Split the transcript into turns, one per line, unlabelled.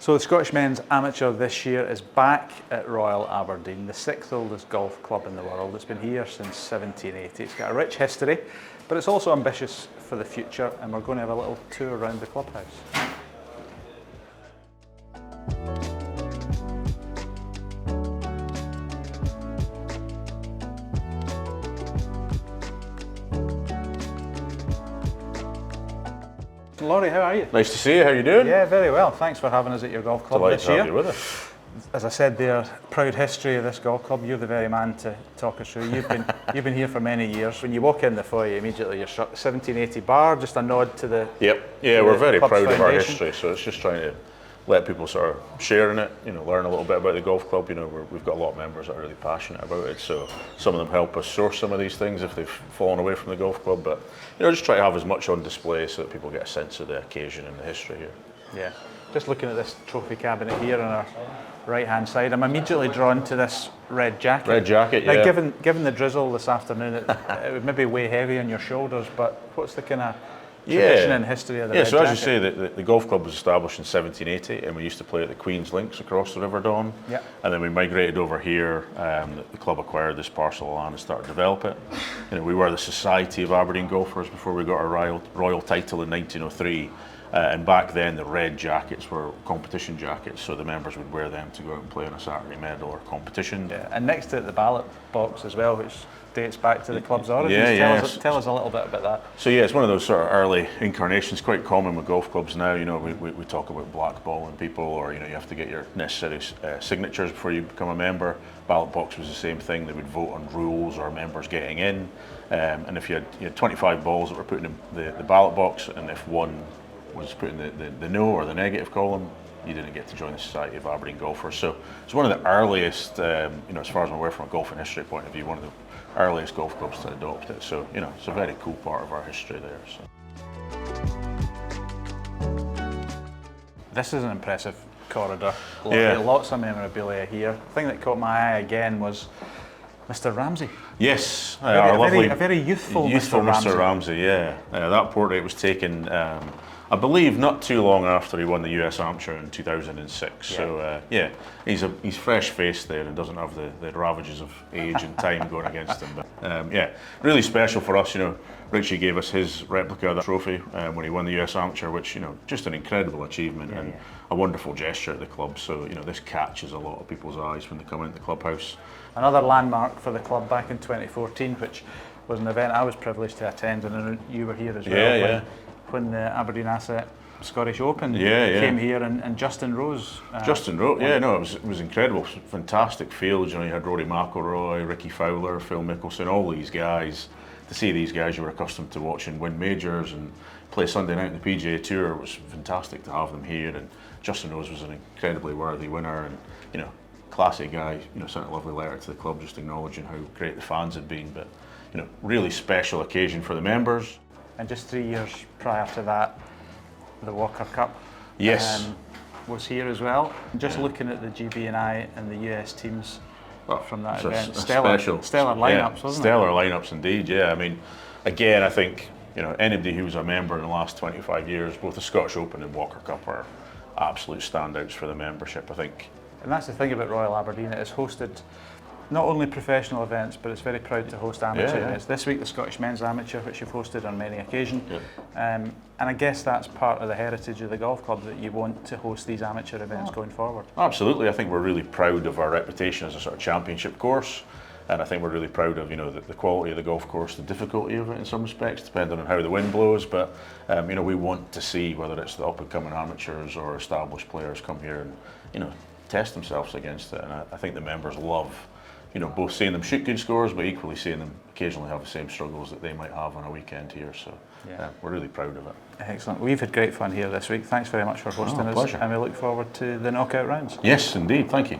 So the Scottish Men's Amateur this year is back at Royal Aberdeen, the 6th oldest golf club in the world. It's been here since 1780. It's got a rich history, but it's also ambitious for the future, and we're going to have a little tour around the clubhouse. Laurie, how are you?
Nice to see you. How are you doing?
Yeah, very well. Thanks for having us at your golf club
Delighted
this
to
year.
have you with us.
As I said there, proud history of this golf club. You're the very man to talk us through. You've been here for many years. When you walk in the foyer, immediately you're struck 1780 bar, just a nod to the.
Yep. Yeah, we're very proud
foundation
of our history. So it's just trying to let people sort of share in it. Learn a little bit about the golf club. We've got a lot of members that are really passionate about it. So some of them help us source some of these things if they've fallen away from the golf club. But just try to have as much on display so that people get a sense of the occasion and the history here.
Yeah. Just looking at this trophy cabinet here on our right-hand side, I'm immediately drawn to this red jacket.
Red jacket,
now,
yeah.
Given the drizzle this afternoon, it would maybe weigh heavy on your shoulders, but what's the kind of tradition and history of the red
so
jacket?
as you say, the golf club was established in 1780, and we used to play at the Queen's Links across the River Don.
Yeah. And
then we migrated over here. The club acquired this parcel of land and started to develop it. We were the Society of Aberdeen Golfers before we got our royal title in 1903. And back then the red jackets were competition jackets, so the members would wear them to go out and play in a Saturday medal or competition.
Yeah. And next to it, the ballot box as well, which dates back to the club's origins. Tell us a little bit about that.
So it's one of those sort of early incarnations, quite common with golf clubs now. We talk about blackballing people, or you have to get your necessary signatures before you become a member. Ballot box was the same thing. They would vote on rules or members getting in, and if you had 25 balls that were put in the ballot box, and if one was put in the no or the negative column, you didn't get to join the Society of Aberdeen Golfers. So it's one of the earliest, as far as I'm aware from a golfing history point of view, one of the earliest golf clubs to adopt it. So, it's a very cool part of our history there. So.
This is an impressive corridor. Lots of memorabilia here. The thing that caught my eye again was Mr. Ramsey.
Yes,
a very youthful
Mr. Ramsey. Yeah, that portrait was taken, I believe, not too long after he won the US Amateur in 2006. Yeah. So he's fresh-faced there and doesn't have the ravages of age and time going against him. But really special for us. Richie gave us his replica of the trophy when he won the US Amateur, which just an incredible achievement and a wonderful gesture at the club. So this catches a lot of people's eyes when they come into the clubhouse.
Another landmark for the club back in 2014, which was an event I was privileged to attend, and you were here as well. When the Aberdeen Asset Scottish Open came here, and Justin Rose.
It was incredible, fantastic field. You had Rory McIlroy, Ricky Fowler, Phil Mickelson, all these guys. To see these guys you were accustomed to watching win majors and play Sunday night in the PGA Tour, it was fantastic to have them here. And Justin Rose was an incredibly worthy winner, and classy guy. Sent a lovely letter to the club just acknowledging how great the fans had been. But really special occasion for the members.
And just 3 years prior to that, the Walker Cup was here as well. Just looking at the GB&I and the US teams from that event, stellar lineups, wasn't it?
Stellar lineups indeed. Yeah, I mean, again, I think anybody who was a member in the last 25 years, both the Scottish Open and Walker Cup are absolute standouts for the membership, I think.
And that's the thing about Royal Aberdeen; it has hosted not only professional events, but it's very proud to host amateur events. This week, the Scottish Men's Amateur, which you've hosted on many occasions. And I guess that's part of the heritage of the golf club, that you want to host these amateur events going forward.
Absolutely. I think we're really proud of our reputation as a sort of championship course. And I think we're really proud of the quality of the golf course, the difficulty of it in some respects, depending on how the wind blows. But we want to see whether it's the up-and-coming amateurs or established players come here and test themselves against it. And I think the members love both seeing them shoot good scores, but equally seeing them occasionally have the same struggles that they might have on a weekend here. So we're really proud of it.
Excellent. We've had great fun here this week. Thanks very much for hosting us.
Pleasure.
And we look forward to the knockout rounds.
Yes, indeed. Thank you.